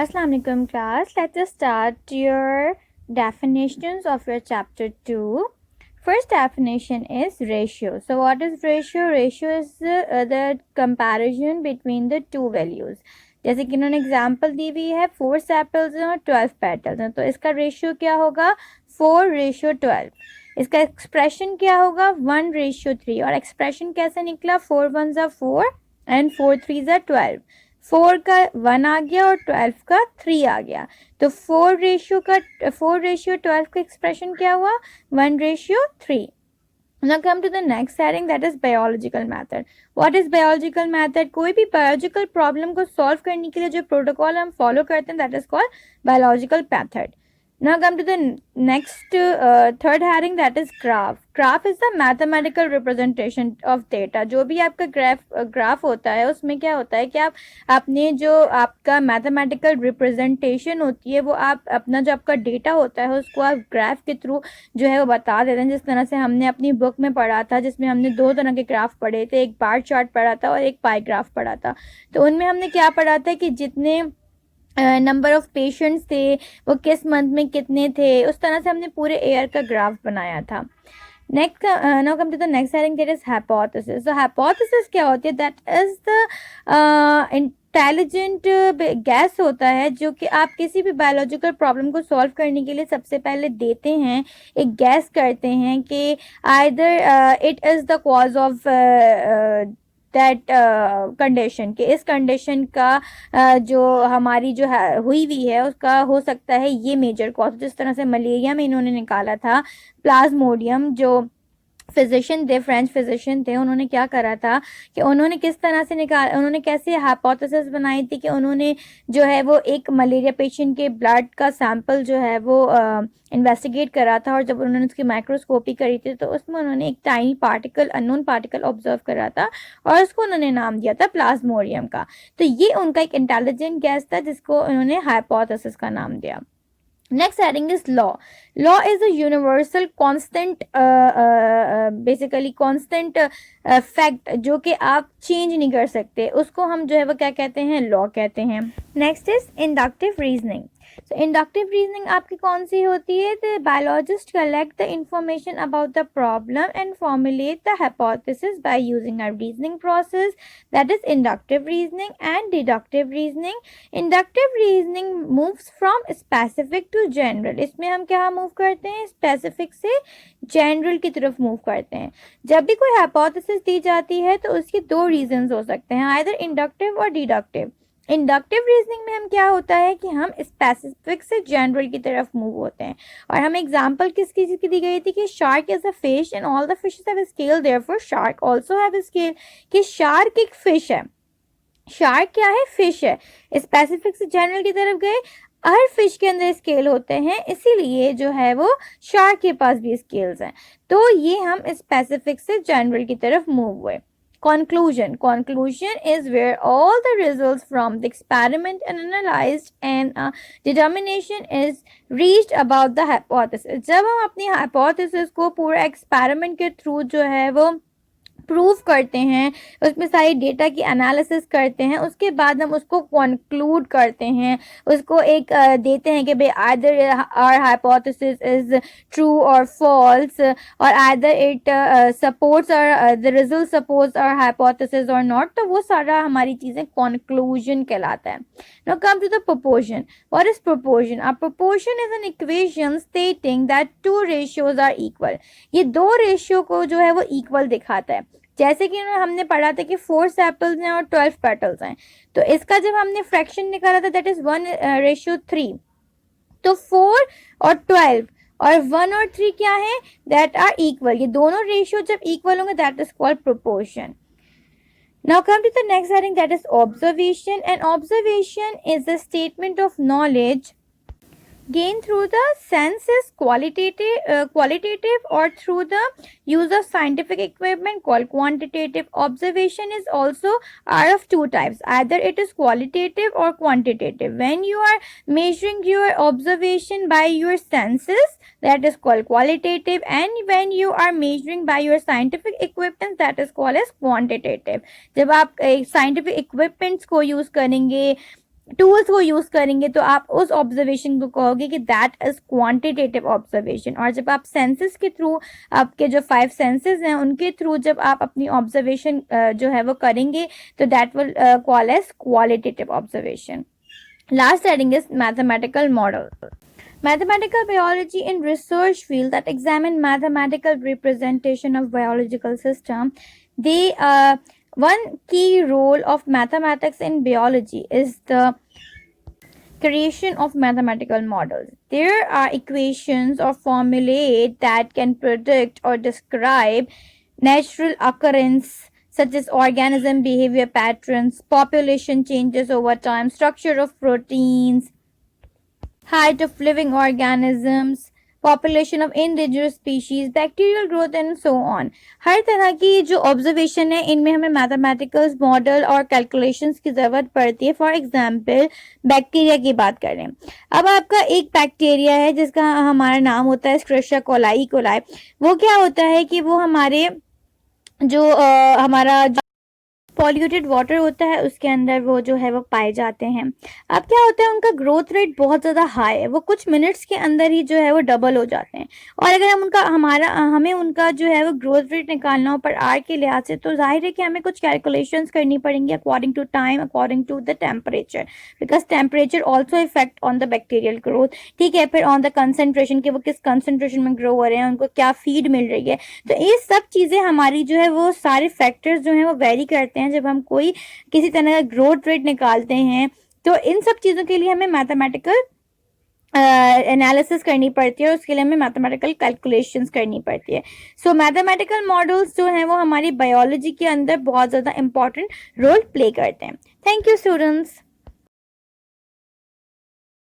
Assalamu alaikum class. Let us start your definitions of your chapter 2. First definition is ratio. So what is ratio? Ratio is the comparison between the two values. जैसे कि इन्होंने example दी हुई है 4 sepals हैं और 12 petals हैं, तो इसका रेशियो क्या होगा 4:12। इसका एक्सप्रेशन क्या होगा 1:3। और एक्सप्रेशन कैसे निकला 4 1 ज़ा 4 एंड 4 3 ज़ा 12। 4 का 1 आ गया और 12 का 3 आ गया, तो 4:12 का एक्सप्रेशन क्या हुआ 1:3। Now come to the next heading, that is biological method. What is biological method? कोई भी biological problem को solve करने के लिए जो protocol हम follow करते हैं that is called biological method. Now come to the next third heading, that is graph. Graph is the mathematical representation of data. जो भी आपका ग्राफ होता है उसमें क्या होता है कि आप अपने जो आपका मैथमेटिकल रिप्रेजेंटेशन होती है वो आप अपना जो आपका डेटा होता है उसको आप ग्राफ के थ्रू जो है वो बता देते हैं। जिस तरह से हमने अपनी बुक में पढ़ा था जिसमें हमने 2 तरह के ग्राफ पढ़े थे, एक बार चार्ट पढ़ा था और एक पाई ग्राफ पढ़ा था। तो उनमें हमने क्या पढ़ा था कि जितने नंबर ऑफ पेशेंट्स थे वो किस मंथ में कितने थे, उस तरह से हमने पूरे ईयर का ग्राफ बनाया था। Next now come to the next heading, that is hypothesis. So hypothesis क्या होती है, that is the intelligent guess होता है जो कि आप किसी भी बायोलॉजिकल प्रॉब्लम को सॉल्व करने के लिए सबसे पहले देते हैं, एक गैस करते हैं कि either it is the cause of that condition, कि इस कंडीशन का जो हमारी जो हुई हुई है उसका हो सकता है ये मेजर कॉज। जिस तरह से मलेरिया में इन्होंने निकाला था प्लाज्मोडियम, जो फिजिशियन थे, फ्रेंच फिजिशियन थे, उन्होंने क्या करा था कि उन्होंने किस तरह से उन्होंने कैसे हाइपोथेसिस बनाई थी कि उन्होंने जो है वो एक मलेरिया पेशेंट के ब्लड का सैंपल जो है वो इन्वेस्टिगेट करा था, और जब उन्होंने उसकी माइक्रोस्कोपी करी थी तो उसमें उन्होंने एक tiny particle, unknown particle observe करा था और उसको उन्होंने नाम दिया था प्लाज्मोडियम का। तो ये उनका एक इंटेलिजेंट गैस था जिसको उन्होंने हाइपोथेसिस का नाम दिया। Next heading is law. Law is a universal constant, basically constant fact जो कि आप चेंज नहीं कर सकते, उसको हम जो है वो क्या कहते हैं, लॉ कहते हैं। Next is inductive reasoning. So inductive reasoning आपकी कौन सी होती है, the biologist collect the information about the problem and formulate the hypothesis by using a reasoning process, that is inductive reasoning and deductive reasoning. Inductive reasoning moves from specific to general. इसमें हम क्या move करते हैं, specific से general की तरफ move करते हैं। जब भी कोई हाइपोथेसिस दी जाती है तो उसके 2 रीजंस हो सकते हैं, आइदर इंडक्टिव और डिडक्टिव। इंडक्टिव रीजनिंग में हम क्या होता है कि हम स्पेसिफिक से जनरल की तरफ मूव होते हैं। और हम एग्जांपल किसकी दी गई थी कि shark is a fish and all the fishes have scale, therefore shark also have scale, कि शार्क एक फिश है। शार्क क्या है, फिश है। स्पेसिफिक से जनरल की तरफ गए, हर फिश के अंदर स्केल होते हैं, इसीलिए जो है वो शार्क के पास भी स्केल्स हैं। तो ये हम स्पेसिफिक से जनरल की तरफ मूव हुए। Conclusion. Conclusion is where all the results from the experiment are analyzed and a determination is reached about the hypothesis. जब हम अपनी hypothesis को पूरा experiment के थ्रू जो है वो प्रूव करते हैं, उसमें सारी डेटा की एनालिसिस करते हैं, उसके बाद हम उसको कंक्लूड करते हैं, उसको एक देते हैं कि भाई either our hypothesis is true और फॉल्स, और आइदर इट सपोर्ट्स और the result supports our hypothesis और नॉट। तो वो सारा हमारी चीज़ें कंक्लूजन कहलाता है। Now come to the proportion. What is proportion? A proportion is an equation stating that 2 ratios are equal. ये 2 रेशियो को जो है वो इक्वल दिखाता है। जैसे कि हमने पढ़ा था कि 4 सेपल्स हैं और 12 पेटल्स हैं, तो इसका जब हमने फ्रैक्शन निकाला था दैट इज 1:3। तो 4 और 12 और 1 और 3 क्या है, दैट आर इक्वल। ये दोनों रेशियो जब इक्वल होंगे that is called proportion. Now come to the next heading, that is observation. And observation is the statement of knowledge gained through the senses, qualitative or through the use of scientific equipment called quantitative. Observation is also are of 2 types, either it is qualitative or quantitative. When you are measuring your observation by your senses, that is called qualitative, and when you are measuring by your scientific equipment, that is called as quantitative. जब आप scientific equipments को use करेंगे, tools को use करेंगे तो आप उस observation को कहोगे कि दैट इज क्वांटिटेटिव ऑब्जर्वेशन। और जब आप सेंसेस के थ्रू, आपके जो 5 सेंसेस हैं उनके थ्रू जब आप अपनी ऑब्जर्वेशन जो है वो करेंगे तो that will call as qualitative observation. Last heading is mathematical model. Mathematical biology in research field that examine mathematical representation of biological system. They one key role of mathematics in biology is the creation of mathematical models. There are equations or formulae that can predict or describe natural occurrence such as organism behavior patterns, population changes over time, structure of proteins, height of living organisms, population of indigenous species, bacterial growth and so on. हर तरह की जो observation है इनमें हमें mathematical model और calculations की ज़रूरत पड़ती है। फॉर एग्जांपल बैक्टीरिया की बात करें, अब आपका एक बैक्टीरिया है जिसका हमारा नाम होता है एस्क्रिप्शिया कोलाई कोलाई। वो क्या होता है कि वो हमारे जो हमारा पॉल्यूटेड वाटर होता है उसके अंदर वो जो है वो पाए जाते हैं। अब क्या होता है, उनका ग्रोथ रेट बहुत ज़्यादा हाई है, वो कुछ मिनट्स के अंदर ही जो है वो डबल हो जाते हैं। और अगर हमें उनका जो है वो ग्रोथ रेट निकालना हो पर आर के लिहाज से, तो जाहिर है कि हमें कुछ कैलकुलेशंस करनी पड़ेंगी according to time, according to the temperature, because temperature also effect on the bacterial growth. ठीक है, फिर ऑन द कंसनट्रेशन कि वो किस कंसनट्रेशन में ग्रो हो रहे हैं, उनको क्या फीड मिल रही है। तो ये सब चीज़ें हमारी जो है वो सारे फैक्टर्स जो हैं वो वेरी करते हैं जब हम कोई किसी तरह का ग्रोथ रेट निकालते हैं। तो इन सब चीज़ों के लिए हमें मैथमेटिकल एनालिसिस करनी पड़ती है और उसके लिए हमें मैथमेटिकल कैलकुलेशंस करनी पड़ती है। सो मैथमेटिकल मॉडल्स जो हैं वो हमारी बायोलॉजी के अंदर बहुत ज़्यादा इंपॉर्टेंट रोल प्ले करते हैं। Thank you students.